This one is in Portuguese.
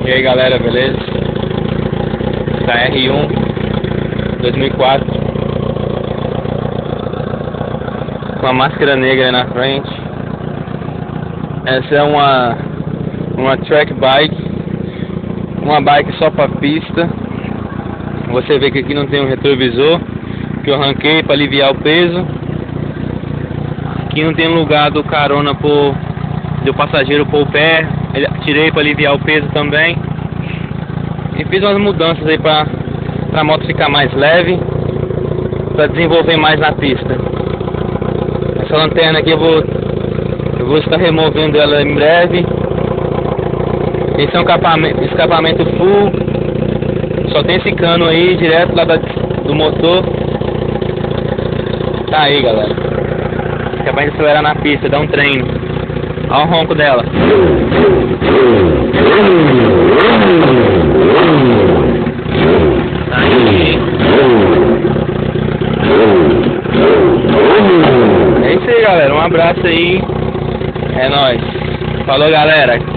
E aí galera, beleza? Da R1 2004 com a máscara negra aí na frente. Essa é uma track bike, uma bike só para pista. Você vê que aqui não tem um retrovisor, que eu arranquei para aliviar o peso. Aqui não tem lugar do carona do passageiro pôr o pé, tirei para aliviar o peso também. E fiz umas mudanças aí para a moto ficar mais leve, para desenvolver mais na pista. Essa lanterna aqui eu vou estar removendo ela em breve. Esse é um escapamento full, só tem esse cano aí direto lá do motor. Tá aí galera, acabei de acelerar na pista, dá um treino. Olha o ronco dela. Tá aí. É isso aí galera, um abraço aí. É nóis. Falou galera.